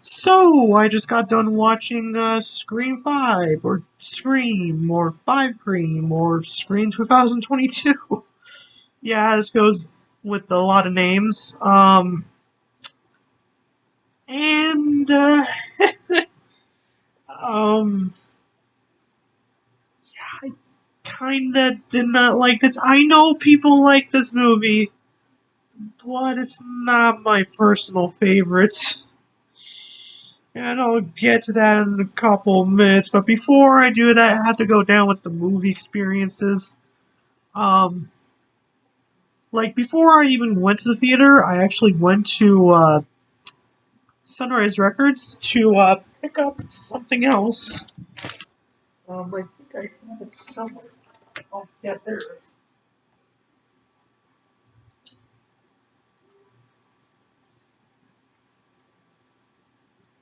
So, I just got done watching Scream 5, or Scream, or 5 Cream, or Scream 2022. Yeah, this goes with a lot of names. And, um, I kinda did not like this. I know people like this movie, but it's not my personal favorite. And I'll get to that in a couple minutes, but before I do that, I have to go down with the movie experiences. Um, like before I even went to the theater, I actually went to Sunrise Records to pick up something else. I think I have it somewhere. Oh, yeah, there it is.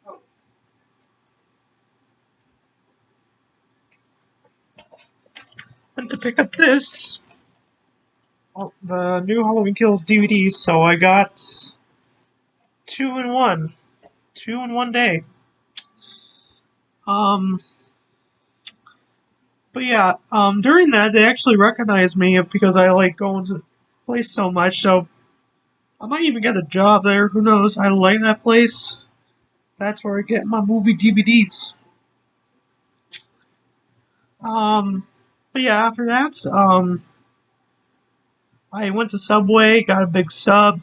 Oh, went to pick up this, the new Halloween Kills DVD. So I got two in one, two in one day. Um, but yeah, during that they actually recognized me because I like going to the place so much. So I might even get a job there. Who knows? I like that place. That's where I get my movie DVDs. Um, but yeah, after that, I went to Subway, got a big sub,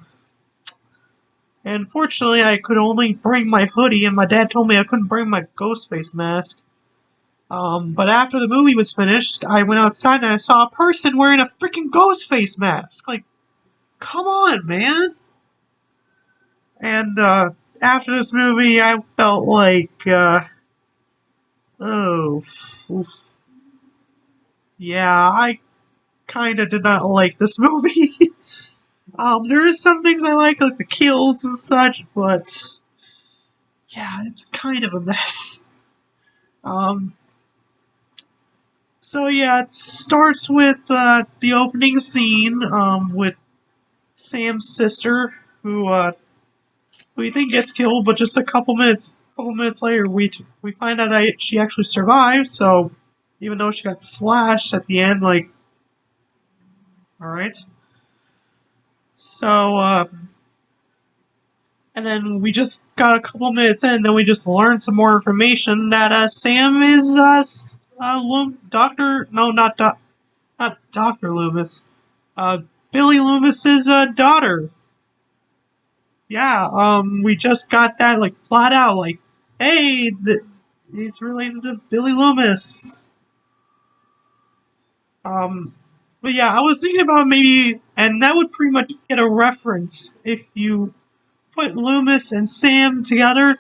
and fortunately, I could only bring my hoodie, and my dad told me I couldn't bring my ghost face mask. But after the movie was finished, I went outside and I saw a person wearing a freaking ghost face mask. Like, come on, man! And after this movie, I felt like, oh, oof. Yeah, I kind of did not like this movie. There is some things I like the kills and such, but yeah, it's kind of a mess. Um, so yeah, it starts with the opening scene with Sam's sister, who we think gets killed, but just a couple minutes later, we find out that she actually survived. So even though she got slashed at the end, like, all right. So and then we just got a couple minutes in, then we just learned some more information that Sam is Doctor. No, not Doctor Loomis. Uh, Billy Loomis's daughter. Yeah. We just got that like flat out. Like, hey, he's related to Billy Loomis. Um, but yeah, I was thinking about maybe, and that would pretty much get a reference if you put Loomis and Sam together.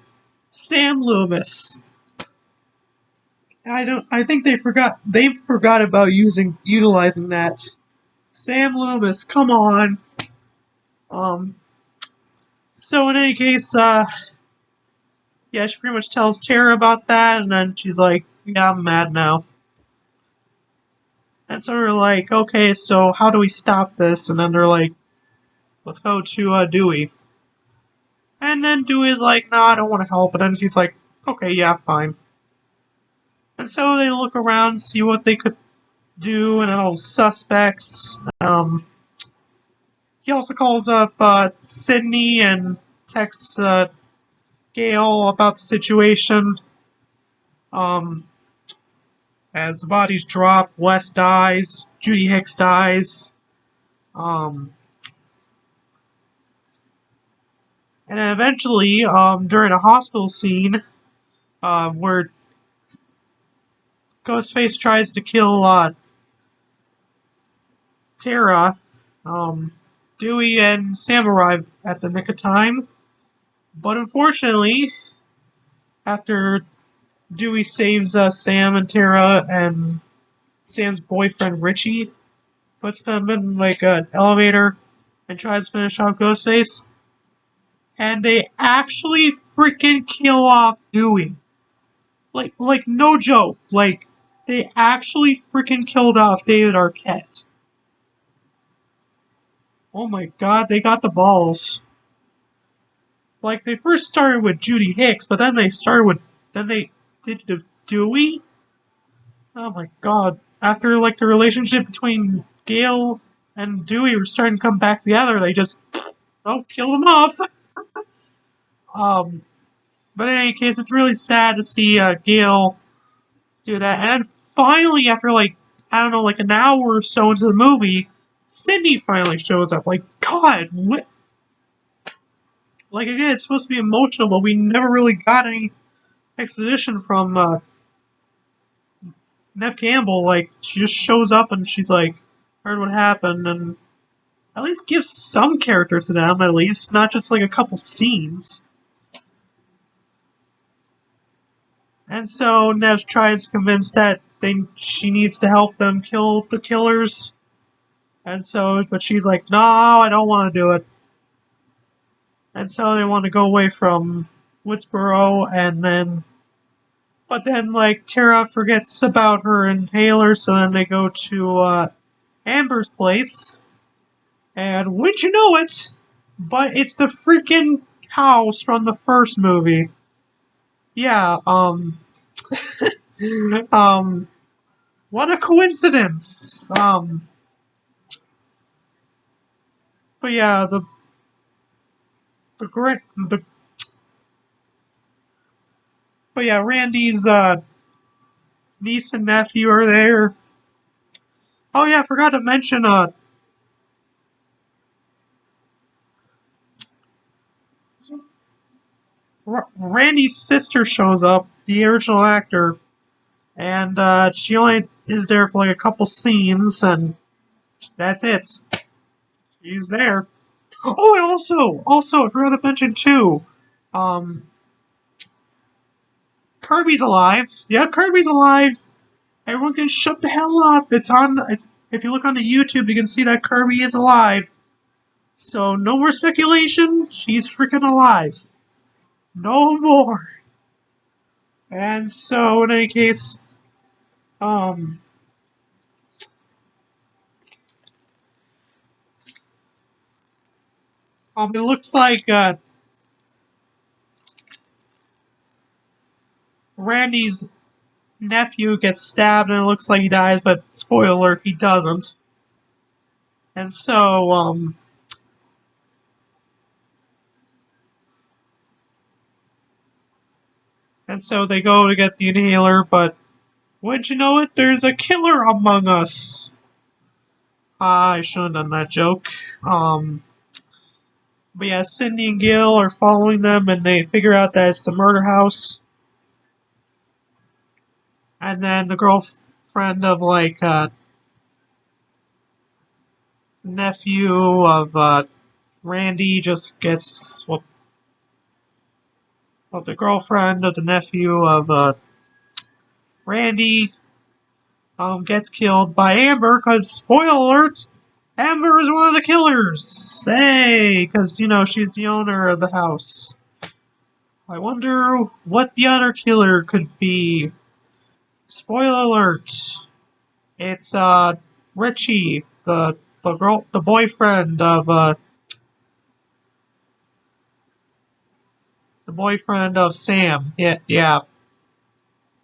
Sam Loomis. I don't. I think they forgot. They forgot about utilizing that. Sam Loomis. Come on. Um. So in any case, yeah, she pretty much tells Tara about that, and then she's like, "Yeah, I'm mad now." And so we're like, "Okay, so how do we stop this?" And then they're like, "Let's go to Dewey." And then Dewey's like, "No, I don't want to help." But then she's like, "Okay, yeah, fine." And so they look around, see what they could do, and all suspects. He also calls up Sydney and texts Gail about the situation. Um, as the bodies drop, Wes dies, Judy Hicks dies, um, and then eventually, during a hospital scene, where Ghostface tries to kill Tara, um, Dewey and Sam arrive at the nick of time, but unfortunately, after Dewey saves Sam and Tara and Sam's boyfriend Richie, puts them in like an elevator and tries to finish off Ghostface. And they actually freaking kill off Dewey. Like no joke. Like they actually freaking killed off David Arquette. Oh my god, they got the balls. like they first started with Judy Hicks, but then they did the Dewey. Oh my god! After like the relationship between Gale and Dewey were starting to come back together, they just killed them off. um, but in any case, it's really sad to see Gale do that. And finally, after like I don't know, like an hour or so into the movie, Sydney finally shows up. Like, God, what? Like again, it's supposed to be emotional, but we never really got any exposition from Nev Campbell. Like, she just shows up and she's like, heard what happened, and at least give some character to them. At least, not just like a couple scenes. And so Nev tries to convince that she needs to help them kill the killers. And so, but she's like, no, I don't want to do it. And so they want to go away from Woodsboro, but then, like, Tara forgets about her inhaler, so then they go to Amber's place, and wouldn't you know it, but it's the freaking house from the first movie. Yeah, what a coincidence. But yeah, the great the but yeah, Randy's niece and nephew are there. Oh yeah, I forgot to mention Randy's sister shows up, the original actor, and she only is there for like a couple scenes, and that's it. She's there. Oh, and also, I forgot to mention too, um, Kirby's alive. Yeah, Kirby's alive. Everyone can shut the hell up. If you look on the YouTube, you can see that Kirby is alive. So no more speculation. She's freaking alive. No more. And so, in any case, um, it looks like Randy's nephew gets stabbed, and it looks like he dies. But spoiler alert, he doesn't. And so, they go to get the inhaler, but wouldn't you know it, there's a killer among us. I shouldn't have done that joke. But yeah, Cindy and Gil are following them, and they figure out that it's the murder house. And then the girlfriend of like nephew of Randy just gets the girlfriend of the nephew of Randy gets killed by Amber, because spoiler alert, Amber is one of the killers. Hey, because she's the owner of the house. I wonder what the other killer could be. Spoiler alert. It's Richie, the boyfriend of Sam. Yeah.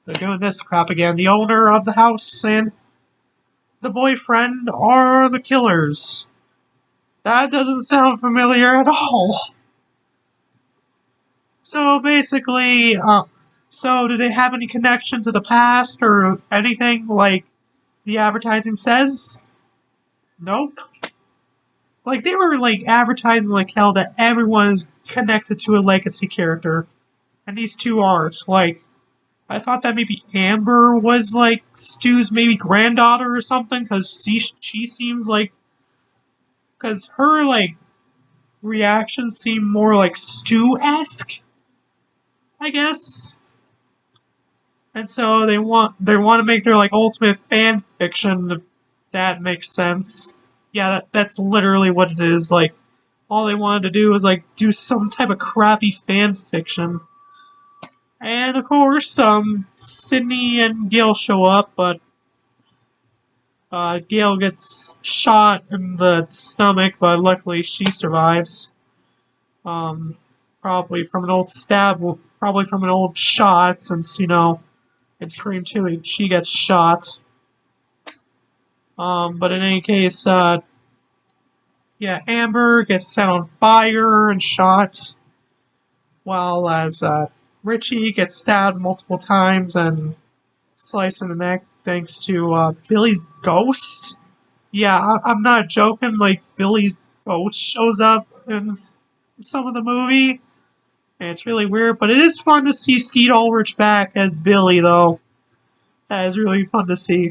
They're doing this crap again. The owner of the house and the boyfriend are the killers. That doesn't sound familiar at all. So basically, so do they have any connection to the past or anything like the advertising says? Nope. Like, they were like advertising like hell that everyone is connected to a legacy character, and these two aren't. Like, I thought that maybe Amber was like Stu's maybe granddaughter or something, because she seems like, because her like reactions seem more like Stu-esque, I guess. And so they want to make their like ultimate fan fiction. If that makes sense. Yeah, that's literally what it is. Like, all they wanted to do was like do some type of crappy fan fiction. And of course, Sydney and Gale show up, but Gale gets shot in the stomach, but luckily she survives. Um, Probably from an old stab, probably from an old shot, since, in Scream 2, she gets shot. But in any case, yeah, Amber gets set on fire and shot, while as Richie gets stabbed multiple times and sliced in the neck thanks to Billy's ghost. Yeah, I'm not joking. Like, Billy's ghost shows up in some of the movie, and it's really weird. But it is fun to see Skeet Ulrich back as Billy, though. That is really fun to see.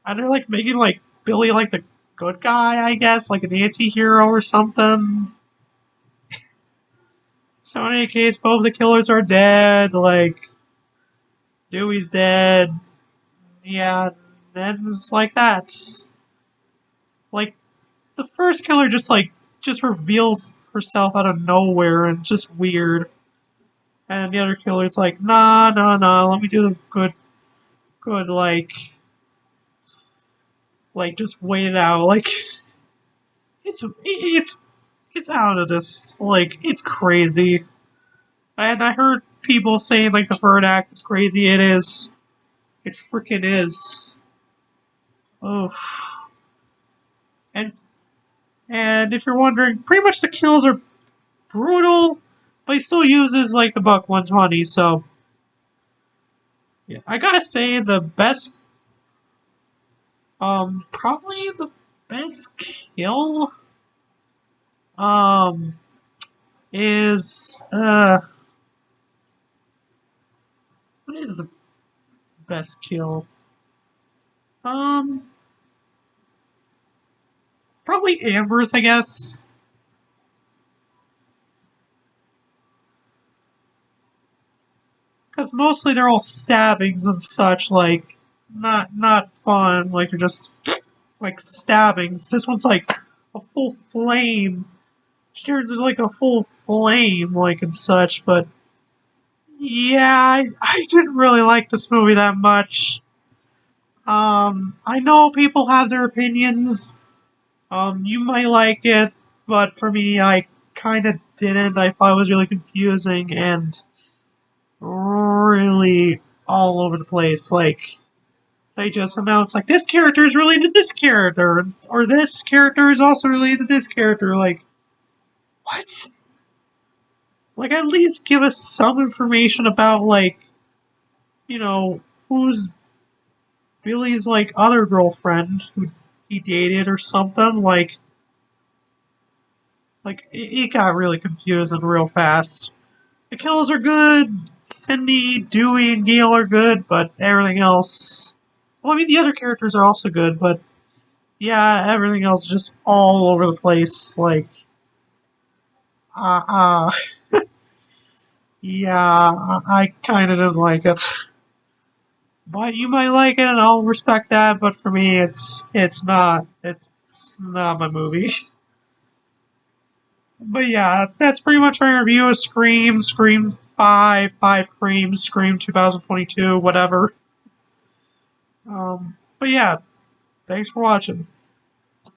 And they're like making like Billy like the good guy, I guess, like an anti-hero or something. So in any case, both the killers are dead. Like, Dewey's dead. Yeah, and it's like that. Like, the first killer just reveals herself out of nowhere and just weird. And the other killer's like, nah, nah, nah, let me do the good, just wait it out. Like, it's out of this. Like, it's crazy. And I heard people saying, like, the third act is crazy. It is. It freaking is. Oh. And, and if you're wondering, pretty much the kills are brutal, but he still uses, like, the Buck 120, so. Yeah, I gotta say, probably the best kill, is, what is the best kill? Probably Amber's, I guess. Because mostly they're all stabbings and such, like, not fun, like, they're just, like, stabbings. This one's, like, a full flame. She turns into, like, a full flame, like, and such, but, yeah, I didn't really like this movie that much. I know people have their opinions. You might like it, but for me, I kind of didn't. I thought it was really confusing and really all over the place. Like, they just announced, like, this character is related to this character, or this character is also related to this character. Like, what? Like, at least give us some information about, like, who's Billy's, like, other girlfriend who he dated or something. Like it got really confusing real fast. The kills are good. Cindy, Dewey, and Gail are good, but everything else. Well, I mean, the other characters are also good, but yeah, everything else is just all over the place. Like, uh, uh yeah, I kind of didn't like it. But you might like it, and I'll respect that. But for me, it's not my movie. But yeah, that's pretty much my review of Scream, Scream 5, 5 Scream, Scream 2022, whatever. But yeah, thanks for watching.